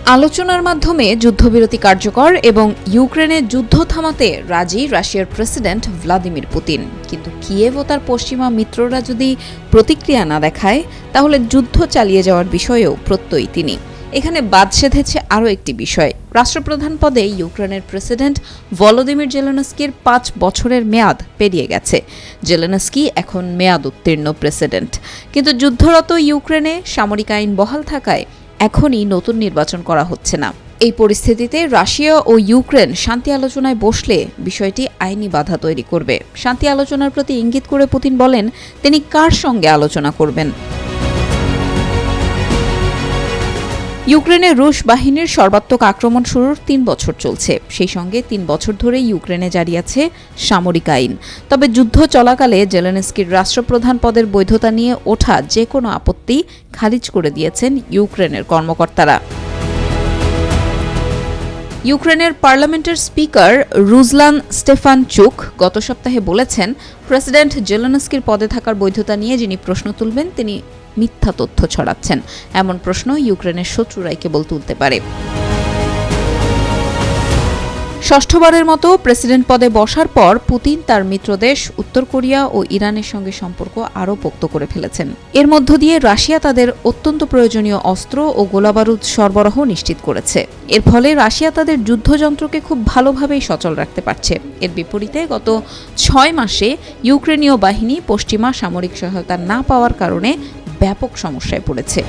আলোচনার মাধ্যমে যুদ্ধবিরতি কার্যকর এবং ইউক্রেনের যুদ্ধ থামাতে রাজি রাশিয়ার প্রেসিডেন্ট ভ্লাদিমির পুতিন। কিন্তু কিয়েভ ও তার পশ্চিমা মিত্ররা যদি প্রতিক্রিয়া না দেখায়, তাহলে যুদ্ধ চালিয়ে যাওয়ার বিষয়েও প্রত্যয়ী তিনি। এখানে বাদ সেধেছে আরও একটি বিষয়। রাষ্ট্রপ্রধান পদে ইউক্রেনের প্রেসিডেন্ট ভলোদিমির জেলেনস্কির 5 বছরের মেয়াদ পেরিয়ে গেছে। জেলেনস্কি এখন মেয়াদ উত্তীর্ণ প্রেসিডেন্ট, কিন্তু যুদ্ধরত ইউক্রেনে সামরিক আইন বহাল থাকায় এখনই নতুন নির্বাচন করা হচ্ছে না। এই পরিস্থিতিতে রাশিয়া ও ইউক্রেন শান্তি আলোচনায় বসলে বিষয়টি আইনি বাধা তৈরি করবে। শান্তি আলোচনার প্রতি ইঙ্গিত করে পুতিন বলেন তিনি কার সঙ্গে আলোচনা করবেন। ইউক্রেনে রুশ বাহিনীর সর্বাত্মক আক্রমণ শুরুর 3 বছর চলছে। সেই সঙ্গে 3 বছর ধরে ইউক্রেনে জারি আছে সামরিক আইন। তবে যুদ্ধ চলাকালে জেলেনস্কির রাষ্ট্রপ্রধান পদের বৈধতা নিয়ে ওঠা যে কোনো আপত্তি খারিজ করে দিয়েছেন ইউক্রেনের কর্মকর্তারা। ইউক্রেনের পার্লামেন্টের স্পিকার রুজলান স্টেফানচুক গত সপ্তাহে বলেছেন, প্রেসিডেন্ট জেলেনস্কির পদে থাকার বৈধতা নিয়ে যিনি প্রশ্ন তুলবেন তিনি মিথ্যা তথ্য ছড়াচ্ছেন। এমন প্রশ্ন ইউক্রেনের শত্রুরাই কেবল তুলতে পারে। ষষ্ঠবারের মতো প্রেসিডেন্ট পদে বসার পর পুতিন তার মিত্রদেশ উত্তর কোরিয়া ও ইরানের সঙ্গে সম্পর্ক আরও পোক্ত করে ফেলেছেন। এর মধ্য দিয়ে রাশিয়া তাদের অত্যন্ত প্রয়োজনীয় অস্ত্র ও গোলাবারুদ সরবরাহ নিশ্চিত করেছে। এর ফলে রাশিয়া তাদের যুদ্ধযন্ত্রকে খুব ভালোভাবেই সচল রাখতে পারছে। এর বিপরীতে গত 6 মাসে ইউক্রেনীয় বাহিনী পশ্চিমা সামরিক সহায়তা না পাওয়ার কারণে ব্যাপক সমস্যায় পড়েছে।